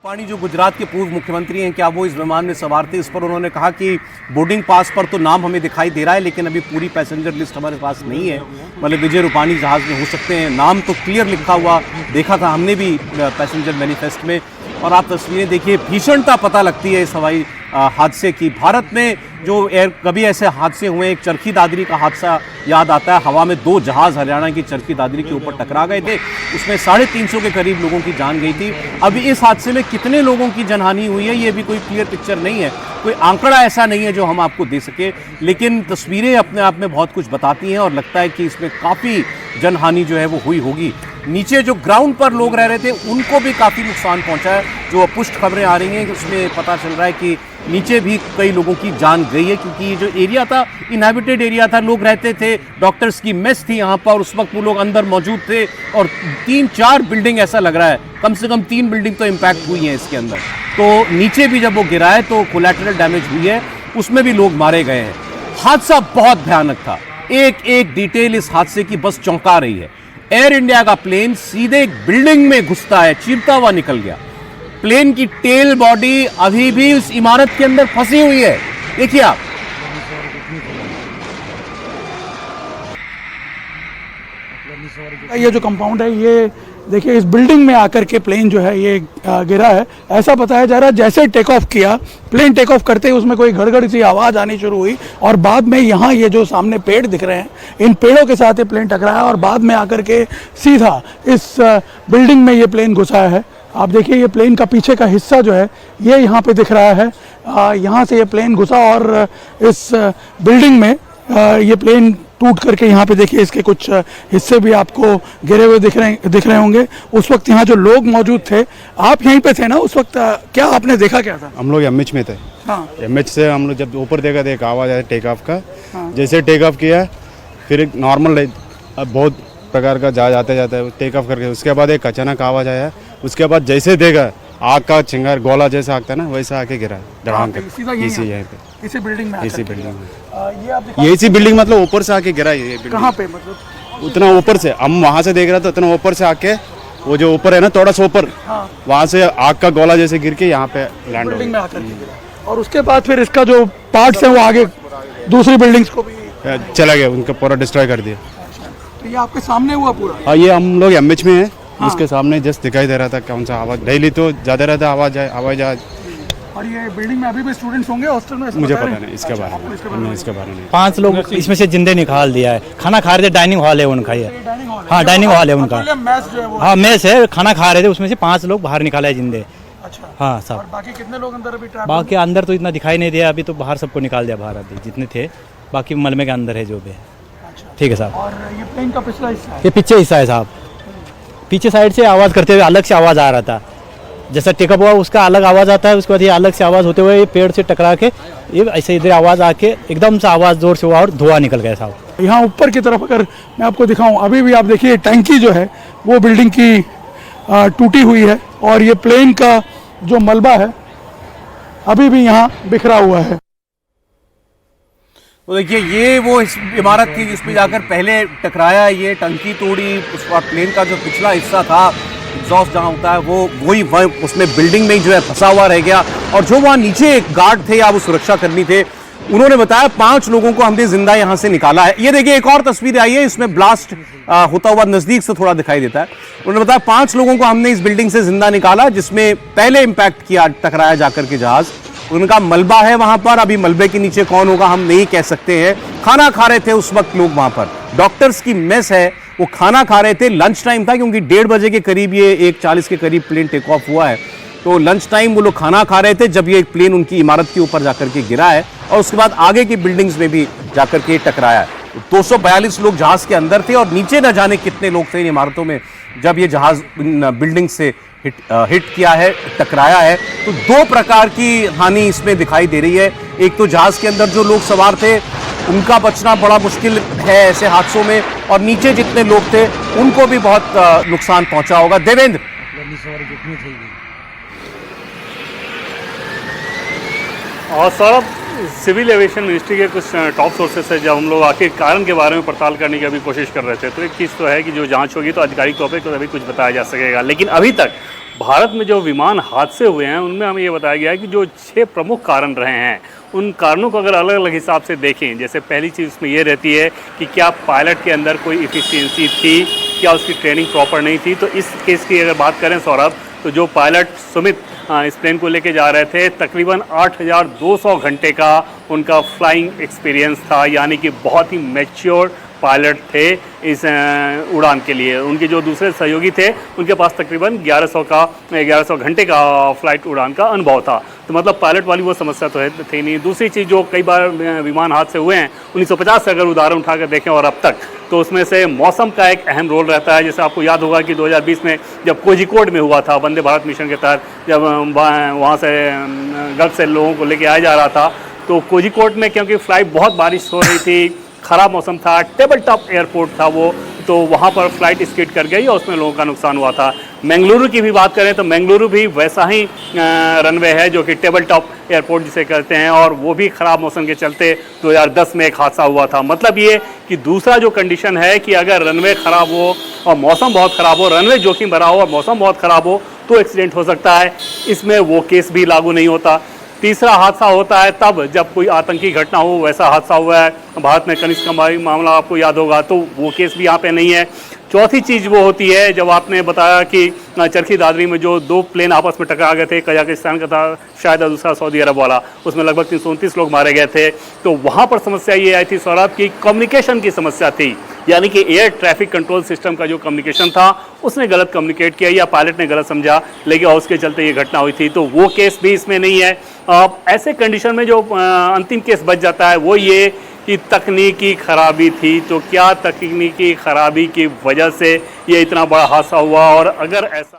पानी जो गुजरात के पूर्व मुख्यमंत्री हैं, क्या वो इस विमान में सवार थे? इस पर उन्होंने कहा कि बोर्डिंग पास पर तो नाम हमें दिखाई दे रहा है, लेकिन अभी पूरी पैसेंजर लिस्ट हमारे पास नहीं है। मतलब विजय रूपाणी जहाज में हो सकते हैं, नाम तो क्लियर लिखा हुआ देखा था हमने भी पैसेंजर मैनिफेस्ट में। और आप तस्वीरें देखिए, भीषणता पता लगती है इस हवाई हादसे की। भारत में जो कभी ऐसे हादसे हुए, एक चरखी दादरी का हादसा याद आता है। हवा में 2 जहाज हरियाणा की चरखी दादरी के ऊपर टकरा गए थे, उसमें 350 के करीब लोगों की जान गई थी। अभी इस हादसे में कितने लोगों की जनहानि हुई है, ये भी कोई क्लियर पिक्चर नहीं है, कोई आंकड़ा ऐसा नहीं है जो हम आपको दे सके। लेकिन तस्वीरें अपने आप में बहुत कुछ बताती हैं और लगता है कि इसमें काफ़ी जनहानि जो है वो हुई होगी। नीचे जो ग्राउंड पर लोग रह रहे थे उनको भी काफ़ी नुकसान पहुंचा है। जो अपुष्ट खबरें आ रही हैं उसमें पता चल रहा है कि नीचे भी कई लोगों की जान गई है, क्योंकि ये जो एरिया था इनहैबिटेड एरिया था, लोग रहते थे, डॉक्टर्स की मेस थी यहाँ पर, उस वक्त वो लोग अंदर मौजूद थे। और 3-4 बिल्डिंग ऐसा लग रहा है, कम से कम 3 बिल्डिंग तो इम्पैक्ट हुई हैं इसके अंदर। तो नीचे भी जब वो गिरा है तो कोलैटरल डैमेज हुई है, उसमें भी लोग मारे गए हैं। हादसा बहुत भयानक था, एक एक डिटेल इस हादसे की बस चौंका रही है। एयर इंडिया का प्लेन सीधे एक बिल्डिंग में घुसता है, चीरता हुआ निकल गया। प्लेन की टेल बॉडी अभी भी उस इमारत के अंदर फंसी हुई है, देखिए आप। ये जो कंपाउंड है, ये देखिए, इस बिल्डिंग में आकर के प्लेन जो है ये गिरा है। ऐसा बताया जा रहा है जैसे टेक ऑफ किया, प्लेन टेक ऑफ करते ही उसमें कोई घड़घड़ सी आवाज़ आनी शुरू हुई और बाद में यहाँ ये जो सामने पेड़ दिख रहे हैं, इन पेड़ों के साथ ये प्लेन टकराया और बाद में आकर के सीधा इस बिल्डिंग में ये प्लेन घुसा है। आप देखिए, ये प्लेन का पीछे का हिस्सा जो है ये यहाँ पे दिख रहा है। यहाँ से ये प्लेन घुसा और इस बिल्डिंग में ये प्लेन टूट करके यहाँ पे देखिए इसके कुछ हिस्से भी आपको गिरे हुए दिख रहे होंगे। उस वक्त यहाँ जो लोग मौजूद थे, आप यहीं पे थे ना उस वक्त, क्या आपने देखा क्या था? हम लोग एमएच में थे। हाँ। एमएच से हम लोग जब ऊपर देखा तो एक आवाज़ आया टेक ऑफ का। हाँ। जैसे टेक ऑफ किया, फिर एक नॉर्मल अब बहुत प्रकार का जहाज आते जाता है, टेक ऑफ करके उसके बाद एक अचानक आवाज़ आया। उसके बाद जैसे देखा आग का चिंगार गोला जैसा आगता है ना, वैसा आके गिरा डरांग के इसी यहीं पे, इसी बिल्डिंग में। इसी बिल्डिंग में, ये आप ये इसी बिल्डिंग मतलब ऊपर से आके गिरा। ये कहाँ पे, मतलब उतना ऊपर से हम वहाँ से देख रहे थे, उतना ऊपर से आके वो जो ऊपर है ना थोड़ा सा ऊपर, वहाँ से आग का गोला जैसे गिर के यहाँ पे लैंड हो गया। और उसके बाद फिर इसका जो पार्ट्स है वो आगे दूसरी बिल्डिंग्स को भी चला गया, उनका पूरा डिस्ट्रॉय कर दिया। तो ये आपके सामने हुआ पूरा? हाँ, ये हम लोग एमएच में है। हाँ। उसके सामने जस्ट दिखाई दे रहा था कौन सा आवाज, डेली तो ज्यादा रहता आवाज। और ये बिल्डिंग में अभी भी स्टूडेंट्स होंगे हॉस्टल में? मुझे पता नहीं इसके बारे में, इसके बारे में। 5 लोग इसमें से जिंदे निकाल दिया है। खाना खा रहे थे, डाइनिंग हॉल है उनका ये। हाँ, डाइनिंग हॉल है उनका। हाँ, मेस है, खाना खा रहे थे, उसमें से 5 लोग बाहर निकाले जिंदे। अच्छा। हाँ सब। और बाकी कितने लोग अंदर अभी ट्रैप? बाकी अंदर तो इतना दिखाई नहीं दिया, अभी तो बाहर सबको निकाल दिया बाहर, अभी जितने थे। बाकी मलबे के अंदर है जो भी है। ठीक है साहब। और ये प्लेन का पिछला हिस्सा है? ये पीछे हिस्सा है साहब। पीछे साइड से आवाज़ करते हुए अलग से आवाज़ आ रहा था, जैसा टेकअप हुआ उसका अलग आवाज़ आता है, उसके बाद ये अलग से आवाज़ होते हुए पेड़ से टकरा के ये ऐसे इधर आवाज़ आके एकदम से आवाज़ जोर से हुआ और धुआं निकल गया साहब। यहाँ ऊपर की तरफ अगर मैं आपको दिखाऊं, अभी भी आप देखिए टैंकी जो है वो बिल्डिंग की टूटी हुई है और ये प्लेन का जो मलबा है अभी भी यहाँ बिखरा हुआ है। तो देखिए, ये वो इस इमारत थी जिसमें जाकर पहले टकराया, ये टंकी तोड़ी। उस वक्त प्लेन का जो पिछला हिस्सा था, एग्जॉस्ट जहाँ होता है, वो वही उसमें बिल्डिंग में जो है फंसा हुआ रह गया। और जो वहाँ नीचे एक गार्ड थे या वो सुरक्षा कर्मी थे, उन्होंने बताया 5 लोगों को हमने जिंदा यहाँ से निकाला है। ये देखिए, एक और तस्वीर आई है, इसमें ब्लास्ट होता हुआ नजदीक से थोड़ा दिखाई देता है। उन्होंने बताया 5 लोगों को हमने इस बिल्डिंग से जिंदा निकाला, जिसमें पहले इंपैक्ट किया, टकराया जाकर के जहाज। उनका मलबा है वहां पर, अभी मलबे के नीचे कौन होगा हम नहीं कह सकते हैं। खाना खा रहे थे उस वक्त लोग वहां पर, डॉक्टर्स की मेस है, वो खाना खा रहे थे। लंच टाइम था, क्योंकि 1:30 बजे के करीब, ये 1:40 के करीब प्लेन टेक ऑफ हुआ है। तो लंच टाइम वो लोग खाना खा रहे थे जब ये प्लेन उनकी इमारत के ऊपर जाकर के गिरा है और उसके बाद आगे की बिल्डिंग्स में भी जाकर के टकराया है। 242 लोग जहाज के अंदर थे और नीचे न जाने कितने लोग थे इन इमारतों में जब ये जहाज बिल्डिंग से हिट किया है, टकराया है। तो 2 प्रकार की हानि इसमें दिखाई दे रही है। एक तो जहाज के अंदर जो लोग सवार थे उनका बचना बड़ा मुश्किल है ऐसे हादसों में, और नीचे जितने लोग थे उनको भी बहुत नुकसान पहुंचा होगा। देवेंद्र, और सर, सिविल एविएशन मिनिस्ट्री के कुछ टॉप सोर्सेस है, जब हम लोग आखिर कारण के बारे में पड़ताल करने की अभी कोशिश कर रहे थे, तो एक चीज़ तो है कि जो जांच होगी तो आधिकारिक तौर पर तो अभी कुछ बताया जा सकेगा, लेकिन अभी तक भारत में जो विमान हादसे हुए हैं उनमें हमें ये बताया गया है कि जो 6 प्रमुख कारण रहे हैं, उन कारणों को अगर अलग अलग हिसाब से देखें, जैसे पहली चीज़ उसमें ये रहती है कि क्या पायलट के अंदर कोई इफ़िशियंसी थी, क्या उसकी ट्रेनिंग प्रॉपर नहीं थी। तो इस केस की अगर बात करें सौरभ, तो जो पायलट सुमित इस प्लेन को लेके जा रहे थे, तकरीबन 8,200 घंटे का उनका फ्लाइंग एक्सपीरियंस था, यानी कि बहुत ही मैच्योर पायलट थे इस उड़ान के लिए। उनके जो दूसरे सहयोगी थे उनके पास तकरीबन 1100 घंटे का फ्लाइट उड़ान का अनुभव था। तो मतलब पायलट वाली वो समस्या तो थी नहीं। दूसरी चीज़, जो कई बार विमान हादसे हुए हैं 1950 से अगर उदाहरण उठाकर देखें और अब तक, तो उसमें से मौसम का एक अहम रोल रहता है। जैसे आपको याद होगा कि 2020 में जब कोझिकोड में हुआ था वंदे भारत मिशन के तहत, जब वहाँ से गल्फ से लोगों को लेके आया जा रहा था, तो कोझिकोड में क्योंकि फ़्लाइट बहुत बारिश हो रही थी, ख़राब मौसम था, टेबल टॉप एयरपोर्ट था वो, तो वहाँ पर फ्लाइट स्किड कर गई और उसमें लोगों का नुकसान हुआ था। बेंगलुरु की भी बात करें तो बेंगलुरु भी वैसा ही रनवे है, जो कि टेबल टॉप एयरपोर्ट जिसे कहते हैं, और वो भी ख़राब मौसम के चलते 2010 में एक हादसा हुआ था। मतलब ये कि दूसरा जो कंडीशन है कि अगर रनवे ख़राब हो और मौसम बहुत ख़राब हो, रनवे जोखिम भरा हो और मौसम बहुत ख़राब हो, तो एक्सीडेंट हो सकता है। इसमें वो केस भी लागू नहीं होता। तीसरा हादसा होता है तब जब कोई आतंकी घटना हो, वैसा हादसा हुआ है भारत में कनिष्क का मामला आपको याद होगा, तो वो केस भी यहाँ पे नहीं है। चौथी चीज़ वो होती है जब आपने बताया कि चरखी दादरी में जो 2 प्लेन आपस में टकरा गए थे, कजाकिस्तान का था शायद दूसरा सऊदी अरब वाला, उसमें लगभग 329 लोग मारे गए थे। तो वहाँ पर समस्या ये आई थी सौरभ की कम्युनिकेशन की समस्या थी, यानी कि एयर ट्रैफिक कंट्रोल सिस्टम का जो कम्युनिकेशन था उसने गलत कम्युनिकेट किया या पायलट ने गलत समझा, लेकिन उसके चलते ये घटना हुई थी। तो वो केस भी इसमें नहीं है। ऐसे कंडीशन में जो अंतिम केस बच जाता है वो ये कि तकनीकी खराबी थी। तो क्या तकनीकी खराबी की वजह से ये इतना बड़ा हादसा हुआ, और अगर ऐसा